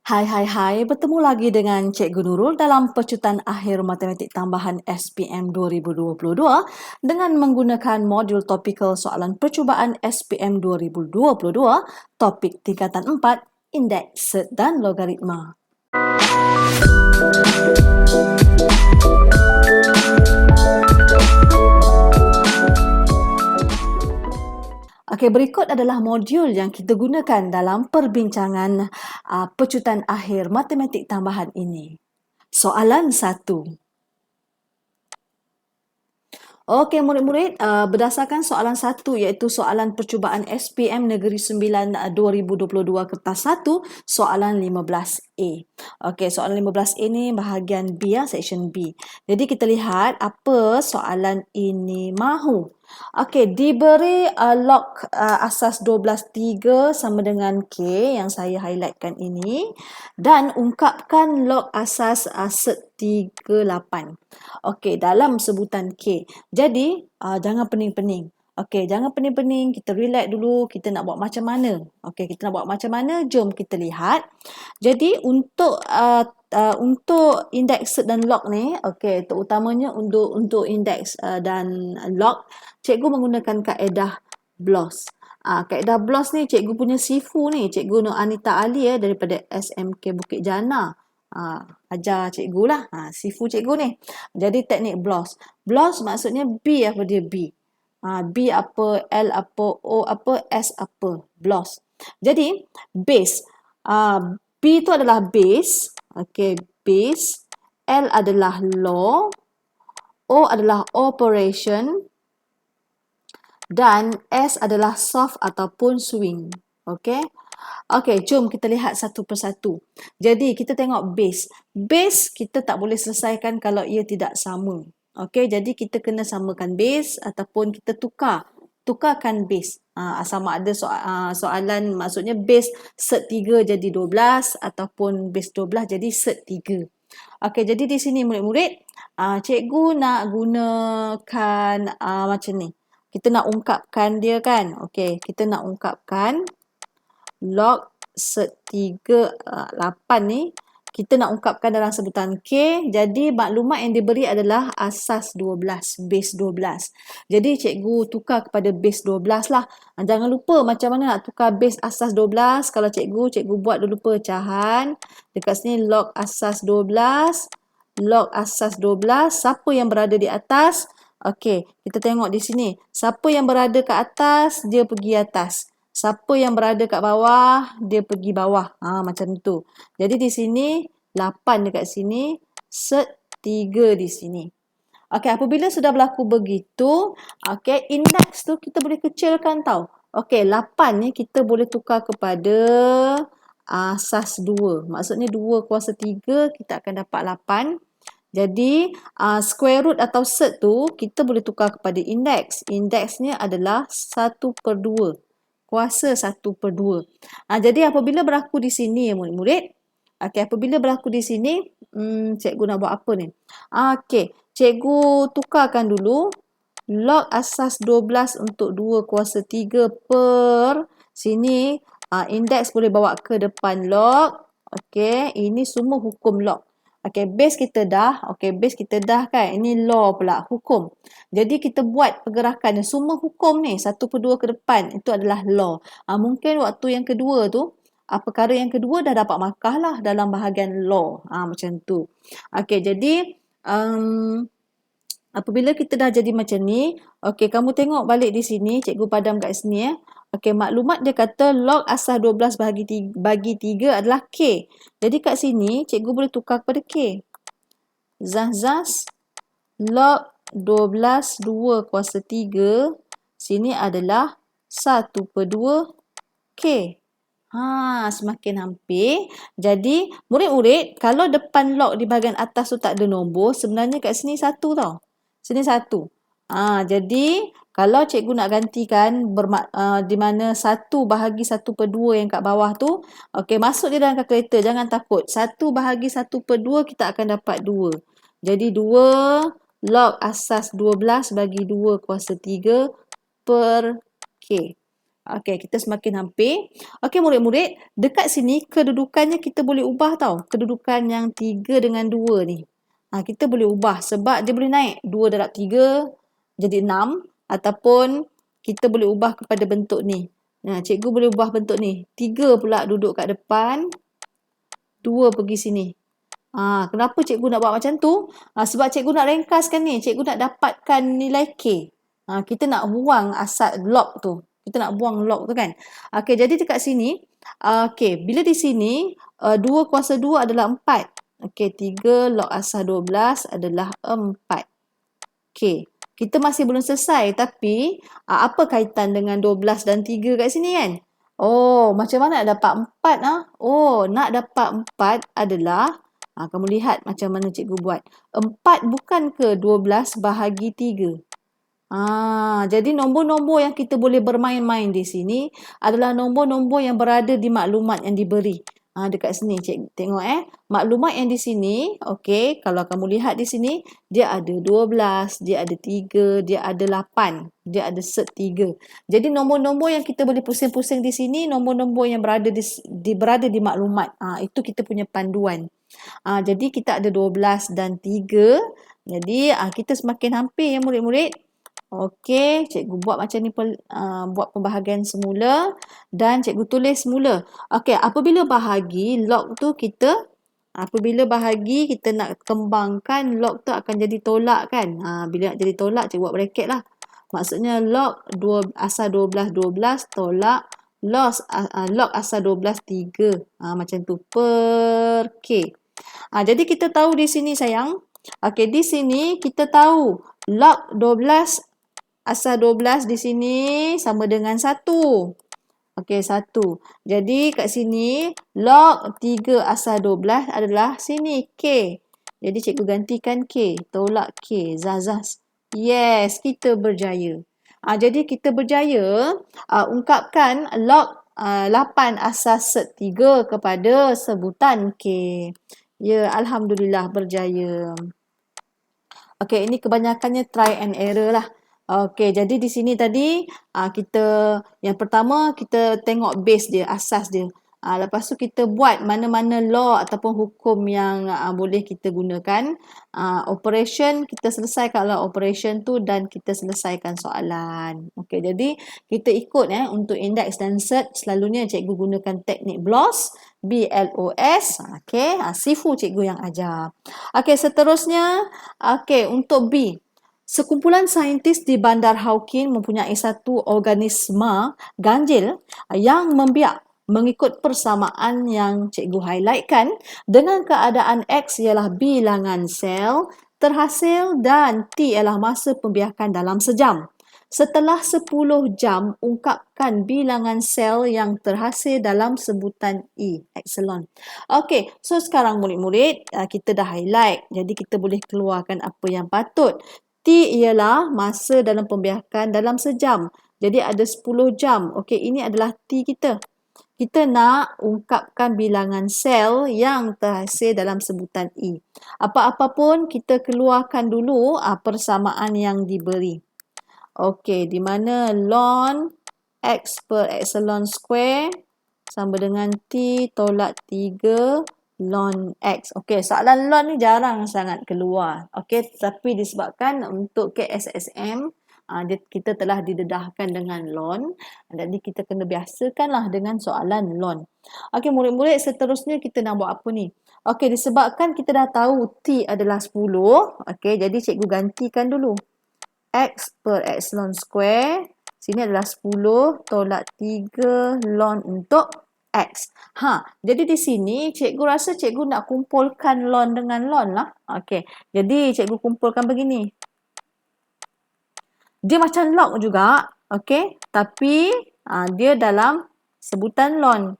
Hai, bertemu lagi dengan Cikgu Nurul dalam pecutan akhir Matematik Tambahan SPM 2022 dengan menggunakan modul topikal soalan percubaan SPM 2022, topik tingkatan 4, indeks, set dan logaritma. Okey, berikut adalah modul yang kita gunakan dalam perbincangan pecutan akhir Matematik Tambahan ini. Soalan 1. Okey, murid-murid, berdasarkan soalan 1 iaitu soalan percubaan SPM Negeri Sembilan 2022 kertas 1, soalan 15A. Okey, soalan 15A ni bahagian B, section B. Jadi kita lihat apa soalan ini mahu. Okey, diberi log asas 12 3 sama dengan K yang saya highlightkan ini dan ungkapkan log asas set 38. Okey, dalam sebutan K. Jadi, jangan pening-pening. Okey, jangan pening-pening. Kita relax dulu. Kita nak buat macam mana? Okey, kita nak buat macam mana? Jom kita lihat. Jadi, untuk indeks set dan log ni, okey, terutamanya untuk indeks dan log, cikgu menggunakan kaedah BLOS. Kaedah BLOS ni cikgu punya sifu ni, Cikgu Nur Anita Ali daripada SMK Bukit Jana. Ajar cikgu lah. Sifu cikgu ni. Jadi teknik BLOS. BLOS maksudnya B apa dia B. B apa, L apa, O apa, S apa. BLOS. Jadi base. B itu adalah base. Okey, base. L adalah law. O adalah operation. Dan S adalah soft ataupun swing. Okey. Okey, jom kita lihat satu persatu. Jadi, kita tengok base. Base kita tak boleh selesaikan kalau ia tidak sama. Okey, jadi kita kena samakan base ataupun kita tukarkan base. Sama ada soalan maksudnya base set 3 jadi 12 ataupun base 12 jadi set 3. Okey, jadi di sini murid-murid, cikgu nak gunakan macam ni. Kita nak ungkapkan dia kan. Okey, kita nak ungkapkan log set 3 8 ni kita nak ungkapkan dalam sebutan K. Jadi maklumat yang diberi adalah asas 12, base 12. Jadi cikgu tukar kepada base 12 lah. Jangan lupa macam mana nak tukar base asas 12. Kalau cikgu buat dulu pecahan. Dekat sini log asas 12, log asas 12. Siapa yang berada di atas? Okey, kita tengok di sini. Siapa yang berada ke atas, dia pergi atas. Siapa yang berada kat bawah, dia pergi bawah. Macam tu. Jadi di sini, 8 dekat sini, set 3 di sini. Okey, apabila sudah berlaku begitu, okey, indeks tu kita boleh kecilkan tau. Okey, 8 ni kita boleh tukar kepada asas 2. Maksudnya 2 kuasa 3, kita akan dapat 8. Jadi, square root atau set tu, kita boleh tukar kepada indeks. Indeksnya adalah 1/2. Kuasa 1/2. Jadi apabila berlaku di sini murid-murid, apabila berlaku di sini, cikgu nak buat apa ni? Cikgu tukarkan dulu log asas 12 untuk 2 kuasa 3 per sini, indeks boleh bawa ke depan log. Okey, ini semua hukum log. Okey, base kita dah. Okey, base kita dah kan. Ini law pula, hukum. Jadi kita buat pergerakan semua hukum ni 1/2 ke depan itu adalah law. Mungkin waktu yang kedua tu perkara yang kedua dah dapat markah lah dalam bahagian law. Macam tu. Okey, jadi apabila kita dah jadi macam ni, okey, kamu tengok balik di sini, cikgu padam kat sini Okey, maklumat dia kata log asas 12 bagi 3 adalah K. Jadi kat sini, cikgu boleh tukar kepada K. Zaz log 12 2 kuasa 3 sini adalah 1/2 K. Semakin hampir. Jadi, murid-murid, kalau depan log di bahagian atas tu tak ada nombor, sebenarnya kat sini 1 tau. Sini 1. Jadi, kalau cikgu nak gantikan di mana 1 bahagi 1/2 yang kat bawah tu, okey, masuk dia dalam kalkulator, jangan takut. 1 bahagi 1/2 kita akan dapat 2. Jadi 2 log asas 12 bagi 2 kuasa 3 per K. Okey, kita semakin hampir. Okey, murid-murid, dekat sini kedudukannya kita boleh ubah tau. Kedudukan yang 3 dengan 2 ni. Kita boleh ubah sebab dia boleh naik. 2 darab 3 jadi 6 ataupun kita boleh ubah kepada bentuk ni. Cikgu boleh ubah bentuk ni. 3 pula duduk kat depan, 2 pergi sini. Kenapa cikgu nak buat macam tu? Sebab cikgu nak ringkaskan ni. Cikgu nak dapatkan nilai K. Kita nak buang asal log tu. Kita nak buang log tu kan. Okey, jadi dekat sini, okey, bila di sini 2 kuasa 2 adalah 4. Okey, 3 log asal 12 adalah 4. Okey, kita masih belum selesai tapi apa kaitan dengan 12 dan 3 kat sini kan? Oh, macam mana nak dapat 4 Oh, nak dapat 4 adalah kamu lihat macam mana cikgu buat. 4 bukan ke 12 bahagi 3? Jadi nombor-nombor yang kita boleh bermain-main di sini adalah nombor-nombor yang berada di maklumat yang diberi. Dekat sini cikgu tengok maklumat yang di sini, okey, kalau kamu lihat di sini dia ada 12, dia ada 3, dia ada 8, dia ada set 3. Jadi nombor-nombor yang kita boleh pusing-pusing di sini nombor-nombor yang berada di maklumat. Itu kita punya panduan. Jadi kita ada 12 dan 3. Jadi kita semakin hampir ya murid-murid. Okey, cikgu buat macam ni, buat pembahagian semula dan cikgu tulis semula. Okey, apabila bahagi log tu apabila bahagi kita nak kembangkan log tu akan jadi tolak kan. Bila nak jadi tolak cikgu buat bracket lah. Maksudnya log asal 12 tolak log asal 12 3. Macam tu per K. Jadi kita tahu di sini sayang. Okey, di sini kita tahu log 12 asal 12 di sini sama dengan 1. Okey, 1. Jadi kat sini log 3 asal 12 adalah sini K. Jadi cikgu gantikan K, tolak K, zazas. Yes, kita berjaya. Jadi kita berjaya ungkapkan log 8 asal set 3 kepada sebutan K. Ya, alhamdulillah berjaya. Okey, ini kebanyakannya try and error lah. Okey, jadi di sini tadi kita yang pertama kita tengok base dia, asas dia. Lepas tu kita buat mana-mana law ataupun hukum yang boleh kita gunakan. Operation kita selesaikan operation tu dan kita selesaikan soalan. Okey, jadi kita ikut untuk index dan set selalunya cikgu gunakan teknik BLOS. BLOS. Okey, Sifu cikgu yang ajar. Okey, seterusnya untuk B. Sekumpulan saintis di Bandar Hawkin mempunyai satu organisma ganjil yang membiak mengikut persamaan yang cikgu highlightkan dengan keadaan X ialah bilangan sel terhasil dan T ialah masa pembiakan dalam sejam. Setelah 10 jam, ungkapkan bilangan sel yang terhasil dalam sebutan E, epsilon. Okey, so sekarang murid-murid kita dah highlight. Jadi kita boleh keluarkan apa yang patut. T ialah masa dalam pembiakan dalam sejam. Jadi ada 10 jam. Okey, ini adalah T kita. Kita nak ungkapkan bilangan sel yang terhasil dalam sebutan E. Apa-apa pun kita keluarkan dulu persamaan yang diberi. Okey, di mana ln X per epsilon square sama dengan T tolak 3 ln X. Okey, soalan ln ni jarang sangat keluar. Okey, tapi disebabkan untuk KSSM kita telah didedahkan dengan ln. Jadi kita kena biasakanlah dengan soalan ln. Okey, murid-murid seterusnya kita nak buat apa ni? Okey, disebabkan kita dah tahu T adalah 10. Okey, jadi cikgu gantikan dulu. X per epsilon square. Sini adalah 10 tolak 3 ln untuk X. Jadi di sini cikgu rasa cikgu nak kumpulkan ln dengan ln lah. Okey, jadi cikgu kumpulkan begini. Dia macam log juga, okey, tapi dia dalam sebutan ln.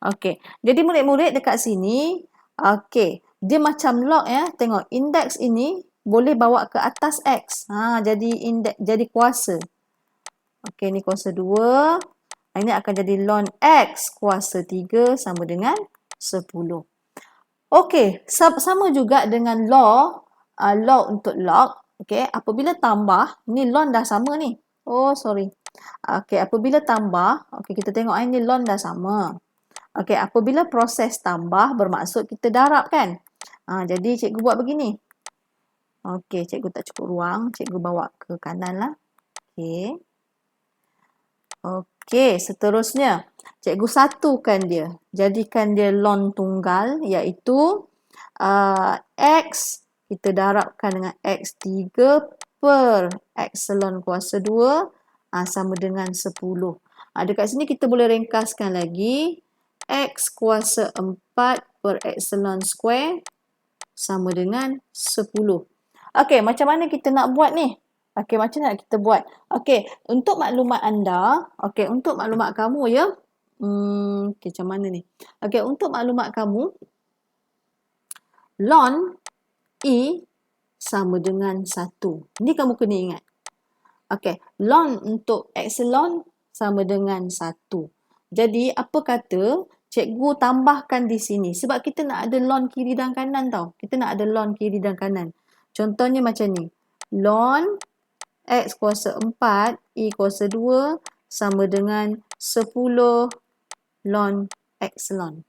Okey, jadi murid-murid dekat sini, okey, dia macam log ya. Tengok indeks ini boleh bawa ke atas X. Jadi kuasa. Okey, ni kuasa 2. Ini akan jadi ln X kuasa 3 sama dengan 10. Okey, sama juga dengan law untuk log. Okey, apabila tambah, ni ln dah sama ni. Oh, sorry. Okey, apabila tambah, okey kita tengok ni lon dah sama. Okey, apabila proses tambah bermaksud kita darab kan? Jadi cikgu buat begini. Okey, cikgu tak cukup ruang, cikgu bawa ke kanan lah. Okey. Okey, seterusnya cikgu satukan dia. Jadikan dia lon tunggal iaitu X kita darabkan dengan X3 per epsilon kuasa 2 sama dengan 10. Dekat sini kita boleh ringkaskan lagi. X kuasa 4 per epsilon square sama dengan 10. Okey, macam mana kita nak buat ni? Okey, macam mana kita buat? Okey, untuk maklumat anda, okey, untuk maklumat kamu ya. Okey, macam mana ni? Okey, untuk maklumat kamu, ln E sama dengan 1. Ini kamu kena ingat. Okey, ln untuk epsilon sama dengan 1. Jadi, apa kata cikgu tambahkan di sini? Sebab kita nak ada ln kiri dan kanan tau. Kita nak ada ln kiri dan kanan. Contohnya macam ni. Ln X kuasa 4, E kuasa 2 sama dengan 10 ln epsilon.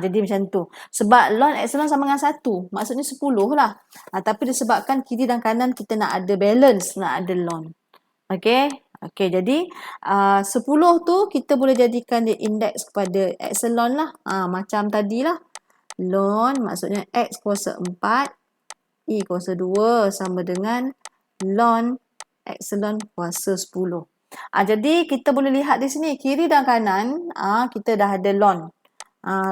Jadi macam tu. Sebab ln epsilon sama dengan 1. Maksudnya 10 lah. Tapi disebabkan kiri dan kanan kita nak ada balance, nak ada ln. Okey. Okey, jadi 10 tu kita boleh jadikan dia indeks kepada epsilon lah. Macam tadilah. Ln maksudnya X kuasa 4, E kuasa 2 sama dengan ln epsilon kuasa 10. Jadi kita boleh lihat di sini kiri dan kanan kita dah ada ln.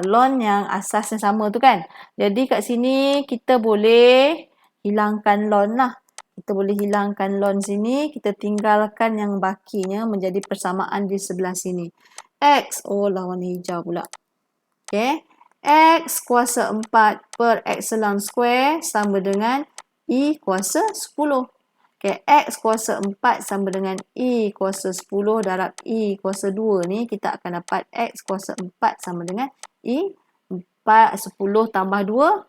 Ln yang asasnya sama tu kan. Jadi kat sini kita boleh hilangkan ln lah. Kita boleh hilangkan ln sini, kita tinggalkan yang bakinya menjadi persamaan di sebelah sini. X, lawan hijau pula. Okey. X kuasa 4 per epsilon square sama dengan E kuasa 10. Okay, X kuasa 4 sama dengan E kuasa 10 darab E kuasa 2 ni kita akan dapat X kuasa 4 sama dengan E 4, 10 tambah 2,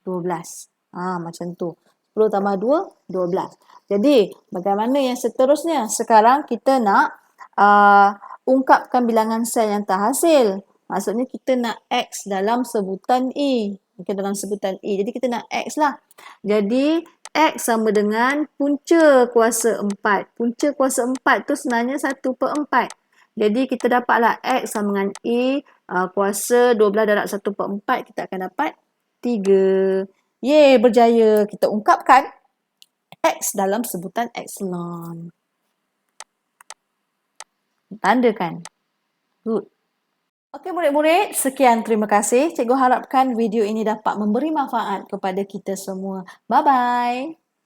12. Macam tu. 10 tambah 2, 12. Jadi, bagaimana yang seterusnya? Sekarang kita nak ungkapkan bilangan sel yang terhasil. Maksudnya kita nak X dalam sebutan E. Okay, dalam sebutan E. Jadi kita nak X lah. Jadi, X sama dengan punca kuasa 4. Punca kuasa 4 tu sebenarnya 1 per 4. Jadi kita dapatlah X sama dengan E kuasa 12 darab 1 per 4. Kita akan dapat 3. Yeay, berjaya. Kita ungkapkan X dalam sebutan epsilon. Tandakan. Good. Okey murid-murid, sekian terima kasih. Cikgu harapkan video ini dapat memberi manfaat kepada kita semua. Bye-bye.